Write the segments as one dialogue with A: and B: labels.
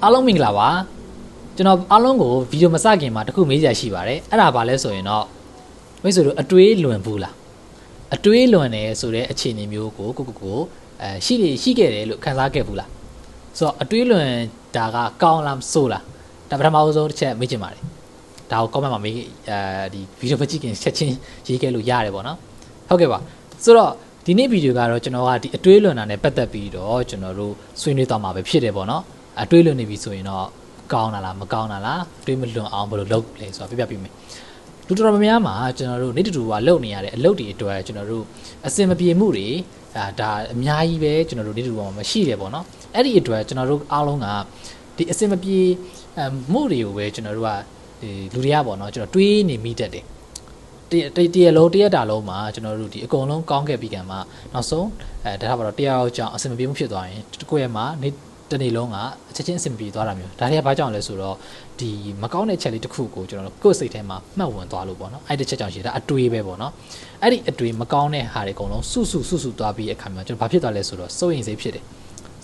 A: အားလုံးမင်္ဂလာပါကျွန်တော်အားလုံးကိုဗီဒီယိုမစခင်မှာတခုမေးစရာရှိပါတယ်အဲ့ဒါဘာလဲဆိုရင်တော့မိတ်ဆွေတို့အတွေးလွန်ဘူးလားအတွေးလွန်တယ်ဆိုတဲ့အခြေအနေမျိုးကိုကိုရှိခဲ့တယ်လို့ခန်းစားခဲ့ဘူးလားဆိုတော့အတွေးလွန်ဒါကကောင်းလားဆိုးလားဒါပထမဆုံးတစ်ချက်မေးချင်ပါတယ်ဒါကို comment မှာမေးဒီဗီဒီယိုဖတ်ကြည့်ခင်ချက်ချင်းရေးခဲ့လို့ရတယ်ပေါ့နော်ဟုတ်ကဲ့ပါဆိုတော့ဒီနေ့ဗီဒီယိုကတော့ကျွန်တော်ကဒီအတွေးလွန်တာနဲ့ပတ်သက်ပြီးတော့ကျွန်တော်တို့ဆွေးနွေးသွားမှာပဲဖြစ်တယ်ပေါ့နော်အတွေးလွန်နေပြီဆိုရင်တော့ကောင်းတာလားမကောင်းတာလားတွေးမလွန်အောင်ဘယ်လိုလုပ်လဲဆိုတော့ပြပြပေးမယ်လူတော်တော်များမှာကျွန်တော်တို့နေ့တူကလုပ်နေရတဲ့အလုပ်တွေအတွက်ကျွန်တော်တို့အစင်မပြေမှုတွေဒါအများကြီးပဲကျွန်တော်တို့နေ့တူမှာမရှိတယ်ပေါ့နော်အဲ့ဒီအတွက်ကျွန်တော်တို့အားလုံးကဒီအစင်မပြေမှုတွေကိုပဲကျွန်တော်တို့ကဒီလူတွေကပေါ့နော်ကျွန်တော်တွေးနေမိတတ်တယ်တရလုံးတရက်တာလုံးမှာကျွန်တော်တို့ဒီအကုန်လုံးကောင်းခဲ့ပြီးကံမှာနောက်ဆုံးဒါကဘာလို့တရားကြောင့်အစင်မပြေမှုဖြစ်သွားရင်ကိုယ့်ရဲ့မှာတနေ့လုံးကချက်ချင်းအဆင်ပြေသွားတာမျိုးဒါတွေကဘာကြောင့်လဲဆိုတော့ဒီမကောင်းတဲ့ချက်လေးတစ်ခုကိုကျွန်တော်တို့ကိုယ့်စိတ်ထဲမှာမှတ်ဝင်သွားလို့ပေါ့နော်အဲ့ဒီချက်ကြောင့်ရှိတာအတွေးပဲပေါ့နော်အဲ့ဒီအတွေးမကောင်းတဲ့ဟာတွေအကုန်လုံးစုသွားပြီးအခါမှာကျွန်တော်ဘာဖြစ်သွားလဲဆိုတော့စိုးရိမ်စိတ်ဖြစ်တယ်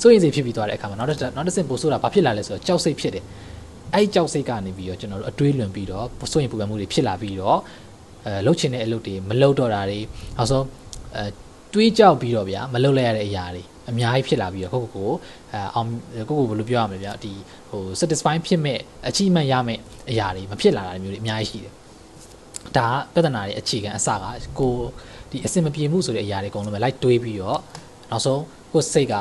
A: စိုးရိမ်စိတ်ဖြစ်ပြီးသွားတဲ့အခါမှာနောက်တစ်ဆင့်ပို့ဆိုတာဘာဖြစ်လာလဲဆိုတော့ကြောက်စိတ်ဖြစ်တယ်အဲ့ဒီကြောက်စိတ်ကနေပြီးတော့ကျွန်တော်တို့အတွေးလွန်ပြီးတော့စိုးရိမ်ပူပန်မှုတွေဖြစ်လာပြီးတော့လှုပ်ချင်တဲ့အလုပ်တွေမလုပ်တော့တာတွေနောက်ဆုံးတွေးကြောက်ပြီးတော့ဗျာမလုပ်လိုက်ရတဲ့အရာတွေအများကြီးဖြစ်လာပြီးတော့ကိုအောင်ကိုဘယ်လိုပြောရမလဲဗျာဒီsatisfy ဖြစ်မဲ့အချိမှန်ရမဲ့အရာတွေမဖြစ်လာတာမျိုးတွေအများကြီးရှိတယ်ဒါကပြဿနာတွေအခြေခံအစကကိုဒီအစင်မပြေမှုဆိုတဲ့အရာတွေအကုန်လုံးပဲလိုက်တွေးပြီးတော့နောက်ဆုံးကိုစိတ်က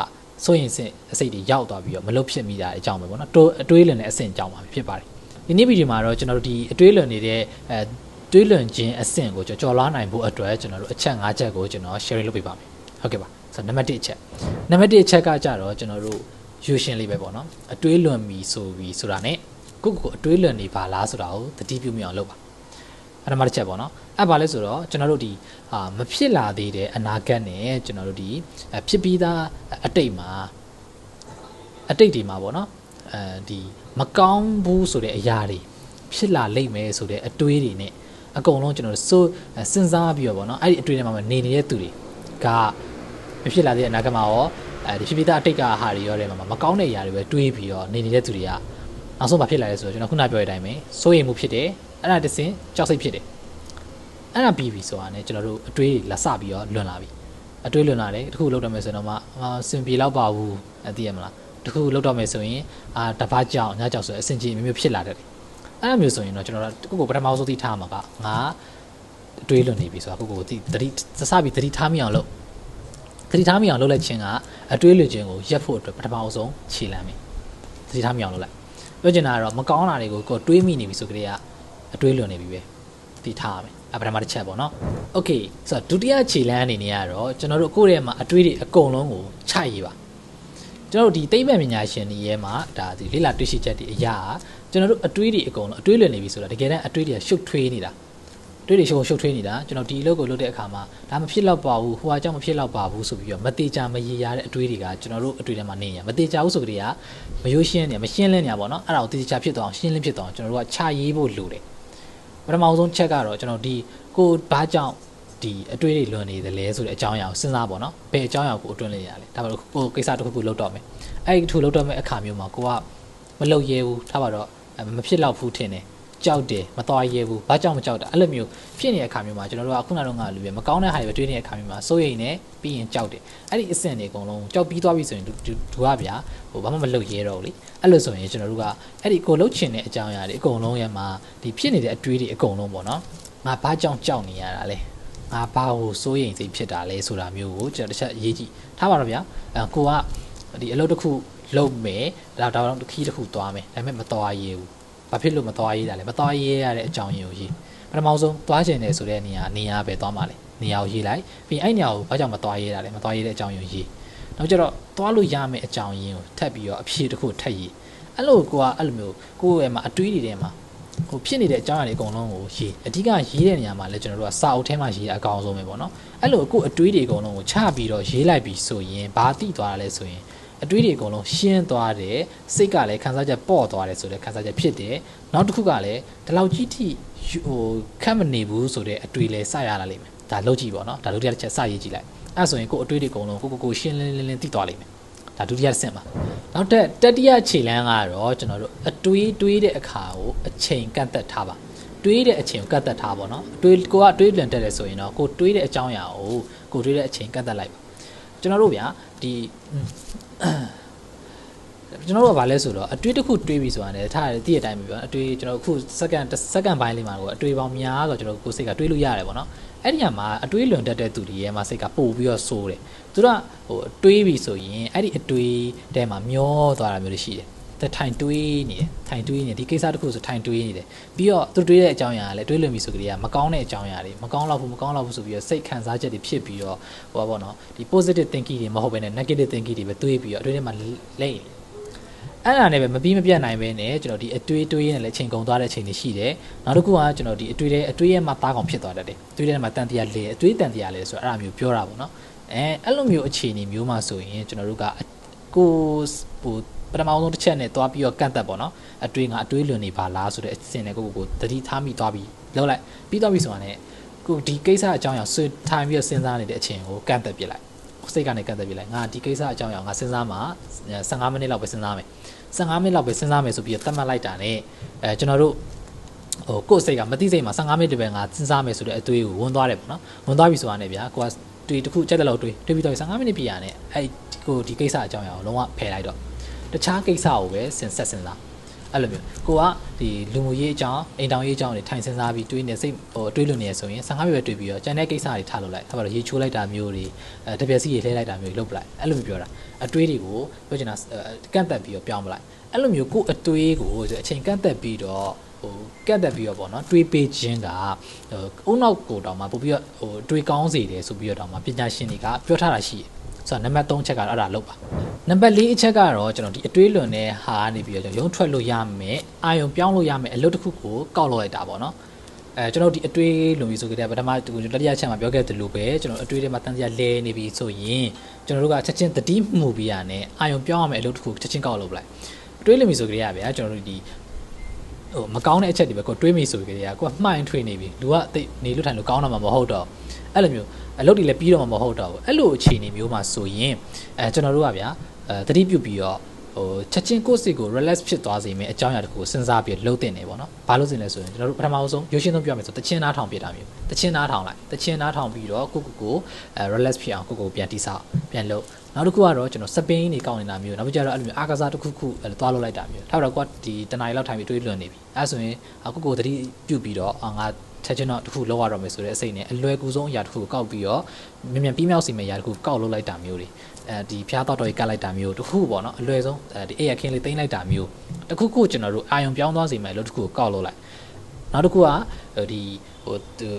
A: စိုးရင်စိတ်တွေရောက်သွားပြီးတော့မလုပ်ဖြစ်မိတာအကြောင်းပဲပေါ့နော်အတွေးလွန်တဲ့အဆင့်အကြောင်းပါဖြစ်ပါတယ်ဒီနေ့ဗီဒီယိုမှာတော့ကျွန်တော်တို့ဒီအတွေးလွန်နေတဲ့တွေးလွန်ခြင်းအဆင့်ကိုကျော်လွှားနိုင်ဖို့အတွက်ကျွန်တော်တို့အချက်၅ချက်ကိုကျွန်တော် sharing လုပ်ပေးပါမယ်ဟုတ်ကဲ့ပါဆိုတော့နံပါတ်1အချက်ကကြတော့ကျွန်တော်တို့ယူရှင်လေးပဲပေါ့နော်အတွေးလွန်ပြီဆိုပြီးဆိုတာ ਨੇ ကိုအတွေးလွန်နေပါလားဆိုတာကိုသတိပြုမိအောင်လုပ်ပါအဲ့ဒါမှတစ်ချက်ပေါ့နော်အဲ့ဘာလဲဆိုတော့ကျွန်တော်တို့ဒီမဖြစ်လာသေးတဲ့အနာဂတ် ਨੇ ကျွန်တော်တို့ဒီဖြစ်ပြီးသားအတိတ်တွေမှာပေါ့နော်ဒီမကောင်းဘူးဆိုတဲ့အရာတွေဖြစ်လာလိမ့်မယ်ဆိုတဲ့အတွေးတွေ ਨੇ အကုန်လုံးကျွန်တော်တို့စဉ်းစားပြီးတော့ပေါ့နော်အဲ့ဒီအတွေးတွေမှာနေနေတဲ့သူတွေကမဖြစ်လာတဲ့အနာဂတ်မှာရောဒီဖြစ်ပြီးသားအတိတ်ကဟာတွေရောတဲ့မှာမကောင်းတဲ့အရာတွေပဲတွေးပြီးတော့နေတဲ့သူတွေကနောက်ဆုံးမဖြစ်လာလဲဆိုတော့ကျွန်တော်ခုနပြောတဲ့အတိုင်းပဲစိုးရိမ်မှုဖြစ်တယ်အဲ့ဒါတစ်စင်ကြောက်စိတ်ဖြစ်တယ်အဲ့ဒါပြီးပြီဆိုတာ ਨੇ ကျွန်တော်တို့အတွေးလာစပြီးတော့လွန်လာပြီအတွေးလွန်လာတယ်တခုလောက်တော့မယ်ဆိုတော့မှစင်ပြေလောက်ပါဘူးသိရမလားတခုလောက်တော့မယ်ဆိုရင်တပတ်ကြောင်ညကြောင်ဆိုအဆင်ကြီးမျိုးဖြစ်လာတယ်အဲ့လိုမျိုးဆိုရင်တော့ကျွန်တော်တို့ကိုပထမဆုံးသိထားမှာကငါအတွေးလွန်နေပြီဆိုတာကိုသတိထားမိအောင်လုပ်လိုက်ခြင်းကအတွေးလွန်ခြင်းကိုရက်ဖို့အတွက်ပထမဆုံးခြေလှမ်းပြီသတိထားမိအောင်လုပ်လိုက်ပြောချင်တာကတော့မကောင်းတာတွေကိုကိုတွေးမိနေပြီဆိုကြတဲ့အတွေးလွန်နေပြီပဲသတိထားရမယ်ပထမတစ်ချက်ပေါ့နော်โอเคဆိုတော့ဒုတိယခြေလှမ်းအနေနဲ့ကတော့ကျွန်တော်တို့ကိုယ့်ရဲ့မှာအတွေးတွေအကုန်လုံးကိုချရေးပါကျွန်တော်တို့ဒီသိပ္ပံပညာရှင်တွေရဲ့မှာဒါဒီလေ့လာတွေ့ရှိချက်တွေအရာကျွန်တော်တို့အတွေးတွေအကုန်လုံးအတွေးလွန်နေပြီဆိုတာတကယ်တမ်းအတွေးတွေကရှုပ်ထွေးနေတာတွေးတွေရှုပ်ထွေးနေတာကျွန်တော်ဒီအလုပ်ကိုလုပ်တဲ့အခါမှာဒါမဖြစ်တော့ပါဘူးဟိုအကြောင်းမဖြစ်တော့ပါဘူးဆိုပြီးတော့မတေချာမရေရတဲ့အတွေးတွေကကျွန်တော်တို့အတွေးထဲမှာနေရမတေချာဘူးဆိုကြတဲ့ကမရိုးရှင်းနေမရှင်းလင်းနေပါတော့အဲ့ဒါကိုတေချာဖြစ်သွားအောင်ရှင်းလင်းဖြစ်သွားအောင်ကျွန်တော်တို့ကခြာရေးဖို့လိုတယ်ပထမဆုံးချက်ကတော့ကျွန်တော်ဒီကိုဘာကြောင့်ဒီအတွေးတွေလွန်နေတယ်လဲဆိုတဲ့အကြောင်းအရာကိုစဉ်းစားပေါ့နော်ဘယ်အကြောင်းအရာကိုအတွင်းလဲရလဲဒါပေမဲ့ကိုကိစ္စတစ်ခုလုပ်တော့မယ်အဲ့ဒီတစ်ခုလုပ်တော့မယ့်အခါမျိုးမှာကိုကမလုပ်ရဲဘူးထားပါတော့မဖြစ်တော့ဘူးထင်တယ်ကြောက်တယ်မတော်ရဲဘူးဘာကြောင့်မကြောက်တာအဲ့လိုမျိုးဖြစ်နေတဲ့အခါမျိုးမှာကျွန်တော်တို့ကခုနကတော့လူပဲမကောင်းတဲ့ဟာတွေပဲတွေးနေတဲ့အခါမျိုးမှာစိုးရိမ်နေပြီးရင်ကြောက်တယ်အဲ့ဒီအဆင့်တွေအကုန်လုံးကြောက်ပြီးသွားပြီဆိုရင်ဒူကဗျာဘာမှမလုပ်ရဲတော့ဘူးလေအဲ့လိုဆိုရင်ကျွန်တော်တို့ကအဲ့ဒီကိုလှုပ်ချင်တဲ့အကြောင်းအရာတွေအကုန်လုံးရဲ့မှာဒီဖြစ်နေတဲ့အတွေးတွေအကုန်လုံးပေါ့နော်ငါဘာကြောင့်ကြောက်နေရတာလဲငါဘာကိုစိုးရိမ်စိတ်ဖြစ်တာလဲဆိုတာမျိုးကိုကျွန်တော်တစ်ချက်အရေးကြီးထားပါတော့ဗျာကိုကဒီအလုပ်တစ်ခုလုပ်မယ်ဒါခီးတစ်ခုသွားမယ်ဒါပေမဲ့မတော်ရဲဘူးဘာဖြစ်လို့မသွားရေးတာလဲမသွားရေးရတဲ့အကြောင်းရင်းကိုရေးပထမဆုံးသွားချင်တယ်ဆိုတဲ့နေရာပဲသွားမှာလေနေရာကိုရေးလိုက်ပြီးအဲ့နေရာကိုဘာကြောင့်မသွားရေးတာလဲမသွားရေးတဲ့အကြောင်းရင်းရေးနောက်ကျတော့သွားလို့ရမယ့်အကြောင်းရင်းကိုထပ်ပြီးတော့အဖြေတစ်ခုထပ်ရေးအဲ့လိုကိုကအဲ့လိုမျိုးကိုယ့်ရဲ့မှာအတွေးတွေထဲမှာဟိုဖြစ်နေတဲ့အကြောင်းအရာတွေအကုန်လုံးကိုရေးအဓိကရေးတဲ့နေရာမှာလဲကျွန်တော်တို့ကစာအုပ်ထဲမှာရေးတာအကောင်းဆုံးပဲပေါ့နော်အဲ့လိုကိုယ့်အတွေးတွေအကုန်လုံးကိုချပြီးတော့ရေးလိုက်ပြီးဆိုရင်ဘာသိသွားတာလဲဆိုရင်အတွေးတွေအကုန်လုံးရှင်းသွားတယ်စိတ်ကလည်းခန်းစားချက်ပေါ့သွားတယ်ဆိုတဲ့ခန်းစားချက်ဖြစ်တယ်နောက်တစ်ခုကလည်းဒီလောက်ကြီးထိခက်မနေဘူးဆိုတဲ့အတွေးလဲစရလာလိမ့်မယ်ဒါလုပ်ကြည့်ပေါ့နော်ဒါလုပ်တဲ့ချက်စရေးကြည့်လိုက်အဲ့ဆိုရင်ကိုအတွေးတွေအကုန်လုံးကိုရှင်းလင်းသိသွားလိမ့်မယ် ဒါဒုတိယဆင့်ပါနောက်တတိယခြေလှမ်းကတော့ကျွန်တော်တို့အတွေးတဲ့အခါကိုအချိန်ကန့်သက်ထားပါတွေးတဲ့အချိန်ကိုကန့်သက်ထားပါတော့ကိုကတွေးလွန်တက်တယ်ဆိုရင်တော့ကိုတွေးတဲ့အကြောင်းအရာကိုတွေးတဲ့အချိန်ကန့်သက်လိုက်ပါကျွန်တော်တို့ဗျာဒီကျွန်တော်တို့ကဘာလဲဆိုတော့အတွေးတစ်ခုတွေးပြီးဆိုတာနဲ့ထားတယ်တည့်တဲ့အတိုင်းပဲပြောအတွေးကျွန်တော်အခုစက္ကန့်ပိုင်းလေးမှာတော့အတွေးပေါင်းများဆိုကျွန်တော်ကိုစိတ်ကတွေးလို့ရတယ်ပေါ့နော်အဲ့ဒီညမှာအတွေးလွန်တက်တဲ့သူတွေရဲ့မှာစိတ်ကပို့ပြီးတော့စိုးတယ်သူတို့ကတွေးပြီးဆိုရင်အဲ့ဒီအတွေးတဲမှာမျောသွားတာမျိုးတွေရှိတယ်ထိုင်တွေးနေတယ်ဒီကိစ္စတစ်ခုဆိုထိုင်တွေးနေတယ်ပြီးတော့သူတွေးတဲ့အကြောင်းအရာကလည်းတွေးလွန်ပြီဆိုကြတဲ့ကမကောင်းတဲ့အကြောင်းအရာတွေမကောင်းတော့ဘူးဆိုပြီးတော့စိတ်ခံစားချက်တွေဖြစ်ပြီးတော့ဟိုပါပေါ့နော်ဒီ positive thinking တွေမဟုတ်ဘဲနဲ့ negative thinking တွေပဲတွေးပြီးတော့အတွေးထဲမှာလိမ့်အဲ့ဒါနဲ့ပဲမပြီးမပြတ်နိုင်ပဲနဲ့ကျွန်တော်ဒီအတွေးရင်းနဲ့လည်းချိန်ကုန်သွားတဲ့အချိန်တွေရှိတယ်နောက်တစ်ခုကကျွန်တော်ဒီအတွေးရဲ့မှာသားကောင်ဖြစ်သွားတတ်တယ်အတွေးထဲမှာတန်တရားလေအတွေးတန်တရားလေဆိုတော့အဲ့ဒါမျိုးပြောတာပေါ့နော်အဲ့လိုမျိုးအခြေအနေမျိုးမှာဆိုရင်ကျွန်တော်တို့ကကိုဟိုပထမဆုံးတစ်ချက်နဲ့သွားပြီးတော့ကန့်သက်ပေါ့နော်အတွေးလွန်နေပါလားဆိုတဲ့အစင်နဲ့ကိုသတိထားမိသွားပြီးလောက်လိုက်ပြီးသွားပြီဆိုတာနဲ့ကိုဒီကိစ္စအကြောင်းအရာဆွေးထိုင်ပြီးတော့စဉ်းစားနေတဲ့အချိန်ကိုကန့်သက်ပြလိုက်စိတ်ကနေကန့်သက်ပြလိုက်ငါဒီကိစ္စအကြောင်းအရာငါစဉ်းစားမှာ15မိနစ်လောက်ပဲစဉ်းစားမယ်15မိနစ်လောက်ပဲစဉ်းစားမယ်ဆိုပြီးတော့သတ်မှတ်လိုက်တာနဲ့ကျွန်တော်တို့ကိုယ့်စိတ်ကမသိစိတ်မှာ15မိနစ်ပဲငါစဉ်းစားမယ်ဆိုတဲ့အတွေးကိုဝင်သွားတယ်ပေါ့နော်ဝင်သွားပြီဆိုတာနဲ့ဗျာကိုကတွေးတစ်ခုကြက်တဲ့လောက်တွေးပြီးတော့15မိနစ်ပြရနဲ့အဲ့ကိုဒီကိစ္စအကြောင်းအရာကိုလုံးဝဖယ်လိုက်တော့တခြားကိစ္စကိုပဲစဉ်းစားအဲ့လိုမျိုးကိုကဒီလူမှုရေးအကြောင်းအိမ်တောင်ရေးအကြောင်းတွေထိုင်စဉ်းစားပြီးတွေးနေစိတ်တွေးလို့နေရဆိုရင်15မိနစ်ပဲတွေးပြီးတော့ကျန်တဲ့ကိစ္စတွေထားလို့လိုက်ဒါပါတော့ရေချိုးလိုက်တာမျိုးတွေတပြက်စီရေလှဲလိုက်တာမျိုးတွေလုပ်ပလိုက်အဲ့လိုမျိုးပြောတာအတွေးတွေကိုပြောချင်တာကန့်သက်ပြီးတော့ပြောင်းပလိုက်အဲ့လိုမျိုးကိုအတွေးကိုအချိန်ကန့်သက်ပြီးတော့ကန့်သက်ပြီးတော့ပေါ့နော်တွေးပေးခြင်းကအုံနောက်ကိုတောင်မှပို့ပြီးတော့တွေးကောင်းစေတယ်ဆိုပြီးတော့တောင်မှပညာရှင်တွေကပြောထားတာရှိတယ်ဆိုတော့နံပါတ်3ချက်ကတော့အဲ့ဒါလုပ်ပါနံပါတ်4အချက်ကတော့ကျွန်တော်ဒီအတွေးလွန်တဲ့ဟာကနေပြီးတော့ရုံးထွက်လို့ရမယ်အာယုံပြောင်းလို့ရမယ်အလုပ်တစ်ခုကိုကောက်လို့လိုက်တာပေါ့နော်ကျွန်တော်ဒီအတွေးလွန်ပြီဆိုကြတဲ့ပထမတတိယချက်မှာပြောခဲ့တယ်လို့ပဲကျွန်တော်အတွေးထဲမှာတန်တရားလဲနေပြီဆိုရင်ကျွန်တော်တို့ကချက်ချင်းတတိမှုပြီးရနဲ့အာယုံပြောင်းရမယ်အလုပ်တစ်ခုချက်ချင်းကောက်လို့ပလိုက်အတွေးလွန်ပြီဆိုကြရဗျာကျွန်တော်တို့ဒီမကောင်းတဲ့အချက်တွေပဲကိုတွေးမိဆိုကြတဲ့ကိုကမှိုင်းထွေးနေပြီလူကတိတ်နေလို့ထိုင်လို့ကောင်းတာမှမဟုတ်တော့အဲ့လိုမျိုးအလုပ်တွေလည်းပြီးတော့မှမဟုတ်တော့ဘူးအဲ့လိုအခြေအနေမျိုးမှာဆိုရင်ကျွန်တော်တို့ကဗျာတတိပြုတ်ပြီးတော့ချက်ချင်းကိုယ်စိတ်ကို relax ဖြစ်သွားစေမယ်အကြောင်းအရာတစ်ခုကိုစဉ်းစားပြီးလှုပ်တင်နေပေါ့နော်ဘာလို့စင်လဲဆိုရင်ကျွန်တော်တို့ပထမဆုံးရိုးရှင်းဆုံးပြောမယ်ဆိုတချင်းနားထောင်ပြတာမျိုးတချင်းနားထောင်ပြီးတော့ကို relax ဖြစ်အောင်ကိုပြန်တိဆောက်ပြန်လှုပ်နောက်တစ်ခုကတော့ကျွန်တော်စပိန်နေကောင်းနေတာမျိုးနောက်ပြီးကြတော့အဲ့လိုမျိုးအာကစားတစ်ခုသွားလုပ်လိုက်တာမျိုးထားတော့ကိုကဒီတနားရီလောက်ထိုင်ပြီးတွေးလွန်နေပြီအဲ့ဆိုရင်ကိုတတိပြုတ်ပြီးတော့ငါချက်ချင်းတော့တစ်ခုလောက်ရတော့မယ်ဆိုတဲ့အစိတ်နဲ့အလွယ်ကူဆုံးအရာတစ်ခုကိုကောက်ပြီးတော့မြန်ပြီးမြောက်စီမယ့်အရာတစ်ခုကောက်လုပ်လိုက်တာမျိုးတွေဒီဖျားတော့ကြီးကတ်လိုက်တာမျိုးတစ်ခုပေါ့နော်အလွယ်ဆုံးဒီအိယာခင်းလေးသိမ်းလိုက်တာမျိုးတစ်ခုကျွန်တော်တို့အာယုံပြောင်းသွားစီမယ့်လို့တစ်ခုကိုကောက်လုပ်လိုက်နောက်တစ်ခုကဒ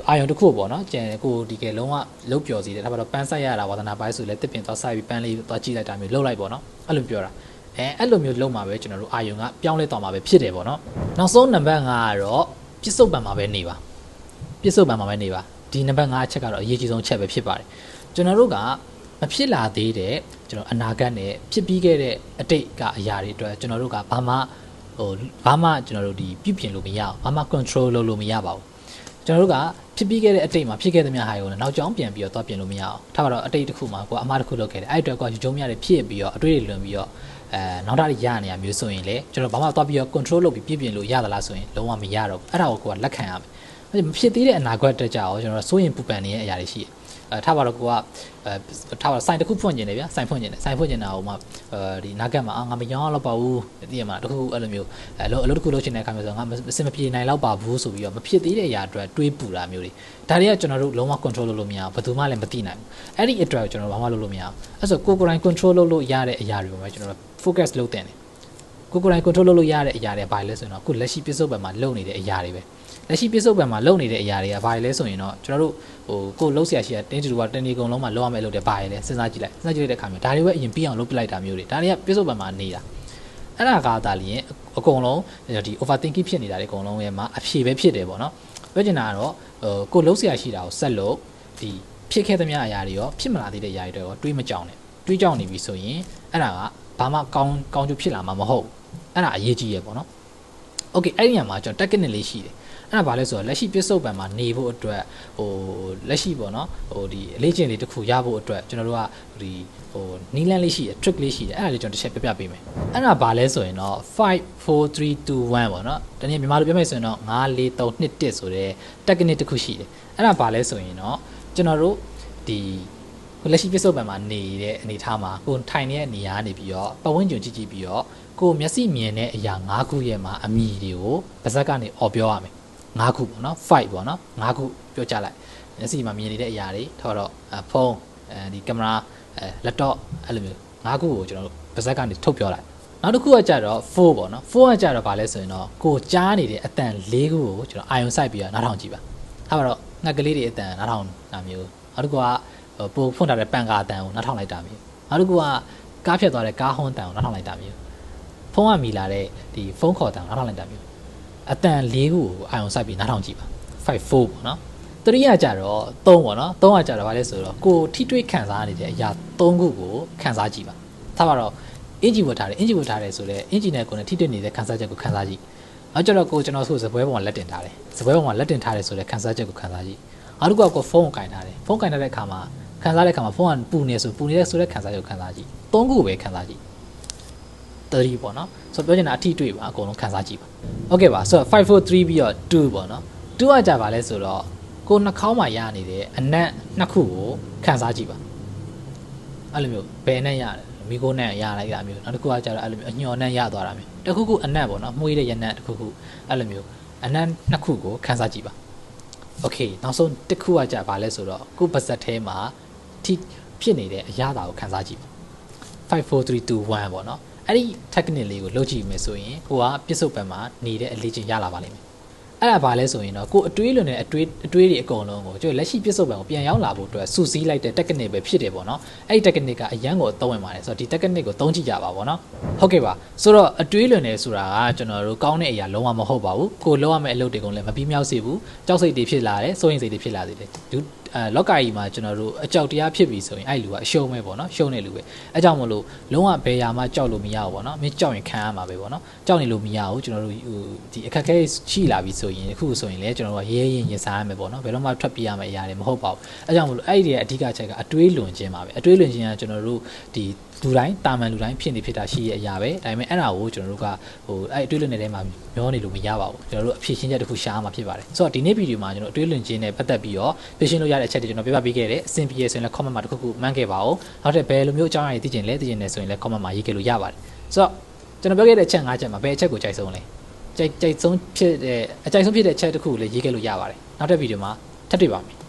A: ီအာယုံတစ်ခုပေါ့နော်ကျန်ကိုဒီကဲလုံးဝလုတ်ပျော်စီတယ်ဒါပေမဲ့ပန်းဆိုင်ရတာဝါသနာပိုင်းဆိုလဲတစ်ပင်သွားဆိုင်ပြီးပန်းလေးသွားကြည့်လိုက်တာမျိုးလှုပ်လိုက်ပေါ့နော်အဲ့လိုပြောတာအဲ့လိုမျိုးလုံးမှာပဲကျွန်တော်တို့အာယုံကပြောင်းလဲသွားမှာပဲဖြစ်တယ်ပေါ့နော်နောက်ဆုံးနံပါတ်5ကတော့ပြစ္ဆုတ်ပံမှာပဲနေပါဒီနံပါတ်5အချက်ကတော့အရေးကြီးဆုံးချက်ပဲဖြစ်ပါတယ်ကျွန်တော်တို့ကမဖြစ်လာသေးတဲ့ကျွန်တော်အနာဂတ်နဲ့ဖြစ်ပြီးခဲ့တဲ့အတိတ်ကအရာတွေအတွက်ကျွန်တော်တို့ကဘာမှကျွန်တော်တို့ဒီပြုပြင်လို့မရအောင်ဘာမှ control လုပ်လို့မရပါဘူးကျွန်တော်တို့ကဖြစ်ပြီးခဲ့တဲ့အတိတ်မှာဖြစ်ခဲ့တဲ့များဟာရောနောက်ကြောင်းပြန်ပြီးတော့သွားပြင်လို့မရအောင်ထားပါတော့အတိတ်တစ်ခုမှာကိုအမှားတစ်ခုလုပ်ခဲ့တယ်အဲ့အတွက်ကရုံးများတွေဖြစ်ပြီးတော့အတွေ့အကြုံလွန်ပြီးတော့နောက်တာရနေရမျိုးဆိုရင်လေကျွန်တော်ဘာမှသွားပြီးတော့ control လုပ်ပြီးပြင်လို့ရသလားဆိုရင်လုံးဝမရတော့ဘူးအဲ့ဒါကိုကလက်ခံရမယ်မဖြစ်သေးတဲ့အနာဂတ်တက်ကြအောင်ကျွန်တော်စိုးရင်ပူပန်နေတဲ့အရာတွေရှိတယ်ထားပါတော့ကိုကထားပါဆိုင်တစ်ခုဖွင့်ကျင်တယ်ဗျာဆိုင်ဖွင့်ကျင်တာဟိုမှာဒီနာဂတ်မှာငါမရောင်းတော့ပါဘူးသိရမှာတခုအဲ့လိုမျိုးအလုပ်တစ်ခုလုပ်ချင်တဲ့အခါမျိုးဆိုငါအစင်မပြေနိုင်တော့ပါဘူးဆိုပြီးတော့မဖြစ်သေးတဲ့အရာအတွက်တွေးပူတာမျိုးတွေဒါတွေကကျွန်တော်တို့လုံးဝ control လုပ်လို့မရဘူးဘယ်သူမှလည်းမသိနိုင်ဘူးအဲ့ဒီအတွက်ကျွန်တော်ဘာမှလုပ်လို့မရဘူးအဲ့ဆိုကိုယ်တိုင် control လုပ်လို့ရတဲ့အရာတွေပဲကျွန်တော် focus လုပ်တဲ့တယ်ကိုယ်တိုင် control လုပ်လို့ရတဲ့အရာတွေဘာလဲဆိုရင်တော့အခုလက်ရှိပြစ္ဆုတ်ပံမှာလုပ်နေတဲ့အရာတွေပဲလက်ရှိပြစ္ဆုတ်ပံမှာလုပ်နေတဲ့အရာတွေကဘာလဲဆိုရင်တော့ကျွန်တော်တို့ကိုလှုပ်ရှားရှိတဲ့တင်းတူကတနေကုန်လုံးမှာလုပ်ရမယ့်လုပ်တယ်ဘာလဲစဉ်းစားကြည့်လိုက်တဲ့အခါမျိုးဒါတွေပဲအရင်ပြီးအောင်လုပ်ပြလိုက်တာမျိုးတွေဒါတွေကပြစ္ဆုတ်ပံမှာနေတာအဲ့ဒါကသာလျင်အကုန်လုံးဒီ overthinking ဖြစ်နေတာတွေအကုန်လုံးရဲ့မှာအဖြေပဲဖြစ်တယ်ပေါ့နော်ပြောချင်တာကတော့ကိုလှုပ်ရှားရှိတာကိုဆက်လို့ဒီဖြစ်ခဲ့သမျှအရာတွေရောဖြစ်မလာသေးတဲ့အရာတွေတော့တွေးမကြောင်နဲ့တွေးကြောင်နေပြီဆိုရင်အဲ့ဒါကဘာမှကောင်းကျိုးဖြစ်လာမှာမဟုတ်အဲ့ဒါအရေးကြီးရပေါ့နော်โอเคအဲ့ဒီညမှာကျွန်တော် technique လေးရှိတယ် အဲ့ဒါဘာလဲဆိုတော့လက်ရှိပစ္စုပန်မှာနေဖို့အတွက်ဟိုလက်ရှိပေါ့နော်ဟိုဒီအလေးကျင့်လေးတစ်ခုရဖို့အတွက်ကျွန်တော်တို့ကဒီဟိုနီးလန်းလေးရှိတယ် trick လေးရှိတယ်အဲ့ဒါလေးကျွန်တော်တစ်ချက်ပြပြပေးမယ်အဲ့ဒါဘာလဲဆိုရင်တော့5 4 3 2 1ပေါ့နော်တနည်းမြန်မာလိုပြောမယ်ဆိုရင်တော့9 4 3 2 1ဆိုတဲ့ technique တစ်ခုရှိတယ်အဲ့ဒါဘာလဲဆိုရင်တော့ကျွန်တော်တို့ဒီလက်ရှိပစ္စုပန်မှာနေတဲ့အနေအထားမှာကိုထိုင်နေတဲ့နေရာနေပြီးတော့ပတ်ဝန်းကျင်ကြည့်ကြည့်ပြီးတော့ကိုမျက်စိမြင်တဲ့အရာ၅ခုရဲ့မှာအမည်တွေကိုပါဇက်ကနေអော်ပြောရမယ်၅ခုပေါ့နော်5ပေါ့နော်၅ခုပြောကြလိုက်မျက်စိမှာမြင်နေတဲ့အရာတွေထောက်တော့ဖုန်းဒီကင်မရာlaptop အဲ့လိုမျိုး၅ခုကိုကျွန်တော်တို့ပါဇက်ကနေထုတ်ပြောလိုက်နောက်တစ်ခုကကြတော့4ပေါ့နော်4ကကြတော့ဗာလဲဆိုရင်တော့ကိုကြားနေတဲ့အတန်၄ခုကိုကျွန်တော်အာယုံစိုက်ပြီးတော့နားထောင်ကြည့်ပါအဲ့တော့ငှက်ကလေးတွေအတန်နားထောင်တာမျိုးနောက်တစ်ခုကပိုဖွင့်ထားတဲ့ပန်ကာအတန်ကိုနားထောင်လိုက်တာမျိုးနောက်တစ်ခုကကားဖြတ်သွားတဲ့ကားဟွန်းအတန်ကိုနားထောင်လိုက်တာမျိုးဖုန်းကမိလာတဲ့ဒီဖုန်းခေါ်အတန်ကိုနားထောင်လိုက်တာမျိုးအတန်၄ခုကိုအာယုံစိုက်ပြီးနားထောင်ကြည့်ပါ5 4ပေါ့နော်3ကကြတော့3ပေါ့နော်3ကကြတော့ဗာလဲဆိုတော့ကိုထိတွေ့ခံစားနေတဲ့အရာ3ခုကိုခံစားကြည့်ပါထားပါတော့အင်ဂျီဝတ်ထားတယ်ဆိုတော့အင်ဂျီနဲ့ကိုယ်နဲ့ထိတွေ့နေတဲ့ခံစားချက်ကိုခံစားကြည့်နောက်ကျတော့ကိုကျွန်တော်ဆိုစပွဲပေါ်မှာလက်တင်ထားတယ်စပွဲပေါ်မှာလက်တင်ထားတယ်ဆိုတဲ့ခံစားချက်ကိုခံစားကြည့်နောက်တစ်ခုကကိုဖုန်းကိုကင်ထားတယ်ဖုန်းကင်ထားတဲ့အခါမှာခံစားတဲ့အခါမှာဖုန်းကပူနေတဲ့ဆိုတဲ့ခံစားချက်ကိုခံစားကြည့်3ခုပဲခံစားကြည့်3ပေါ့နော်ဆိုတော့ပြောချင်တာအထိတွေ့ပါအကုန်လုံးခံစားကြည့်ပါโอเคပါဆိုတော့5 4 3ပြီးတော့2ပေါ့နော်2ကကြပါလဲဆိုတော့ကိုနှာခေါင်းမှာရနေတဲ့အနက်နှစ်ခုကိုခံစားကြည့်ပါအဲ့လိုမျိုးဘယ်နဲ့ရတယ်မိခိုးနဲ့ရလိုက်တာမျိုးနောက်တစ်ခုကကြတော့အဲ့လိုမျိုးအညော်နဲ့ရသွားတာမျိုးတစ်ခုခုအနက်ပေါ့နော်မှုရတဲ့ရနက်တစ်ခုခုအဲ့လိုမျိုးအနက်နှစ်ခုကိုခံစားကြည့်ပါโอเคနောက်ဆုံးတစ်ခုကကြပါလဲဆိုတော့ကိုပါဇက်ထဲမှာထိဖြစ်နေတဲ့အရာတာကိုခံစားကြည့်ပါ5 4 3 2 1ပေါ့နော်အဲ့ဒီ technique လေးကိုလုပ်ကြည့်မယ်ဆိုရင်ကိုကပြစ္ဆုတ်ပံမှာနေတဲ့အလေးချင်းရလာပါလိမ့်မယ်အဲ့ဒါဘာလဲဆိုရင်တော့ကိုအတွေးလွန်တဲ့အတွေးတွေအကုန်လုံးကိုကျွန်တော်လက်ရှိပြစ္ဆုတ်ပံကိုပြန်ရောက်လာဖို့အတွက်စုစည်းလိုက်တဲ့ technique ပဲဖြစ်တယ်ပေါ့နော်အဲ့ဒီ technique ကအရန်ကိုအသုံးဝင်ပါတယ်ဆိုတော့ဒီ technique ကိုသုံးကြည့်ကြပါပေါ့နော်ဟုတ်ကဲ့ပါဆိုတော့အတွေးလွန်နေဆိုတာကကျွန်တော်တို့ကောင်းတဲ့အရာလုံးဝမဟုတ်ပါဘူးကိုလုံးဝမဲ့အလုပ်တွေကိုလည်းမပြီးမြောက်စေဘူးကြောက်စိတ်တွေဖြစ်လာတယ်စိုးရိမ်စိတ်တွေဖြစ်လာစေတယ်လောကကြီးမှာကျွန်တော်တို့အကြောက်တရားဖြစ်ပြီဆိုရင်အဲ့လူကအရှုံးပဲပေါ့နော်ရှုံးနေလူပဲအဲကြောင့်မလို့လုံးဝဘယ်ရာမှကြောက်လို့မရဘူးပေါ့နော်မင်းကြောက်ရင်ခံရမှာပဲပေါ့နော်ကြောက်နေလို့မရဘူးကျွန်တော်တို့ဒီအခက်အခဲရှိလာပြီဆိုရင်အခုဆိုရင်လည်းကျွန်တော်တို့ကရဲရင်ရင်စားရမယ်ပေါ့နော်ဘယ်တော့မှထွက်ပြေးရမယ့်အရာတွေမဟုတ်ပါဘူးအဲကြောင့်မလို့အဲ့ဒီရဲ့အဓိကချက်ကအတွေးလွန်ခြင်းပါပဲအတွေးလွန်ခြင်းကကျွန်တော်တို့ဒီလူတိုင်းတာမန်လူတိုင်းဖြစ်တာရှိရဲ့အရာပဲဒါပေမဲ့အဲ့ဒါကိုကျွန်တော်တို့ကအဲ့အတွေးလွန်နေတဲ့မှာမျောနေလို့မရပါဘူးကျွန်တော်တို့အဖြေရှင်းချက်တစ်ခုရှားမှာဖြစ်ပါတယ်ဆိုတော့ဒီနေ့ဗီဒီယိုမှာကျွန်တော်အတွေးလွန်ခြင်းနဲ့ပတ်သက်ပြီးတော့ဖြေရှင်းလို့ရတဲ့အချက်တွေကျွန်တော်ပြပေးခဲ့တယ်အဆင်ပြေဆိုရင်လည်း comment မှာတစ်ခုခုမှန်းခဲ့ပါဦးနောက်ထပ်ဘယ်လိုမျိုးအကြောင်းအရာတွေသိချင်နေဆိုရင်လည်း comment မှာရေးခဲ့လို့ရပါတယ်ဆိုတော့ကျွန်တော်ပြောခဲ့တဲ့အချက်၅ချက်မှာဘယ်အချက်ကိုကြိုက်ဆုံးလဲကြိုက်ဆုံးဖြစ်တဲ့အကြိုက်ဆုံးဖြစ်တဲ့အချက်တစ်ခုကိုလည်းရေးခဲ့လို့ရပါတယ်နောက်ထပ်ဗီဒီယိုမှာထပ်တွေ့ပါမယ်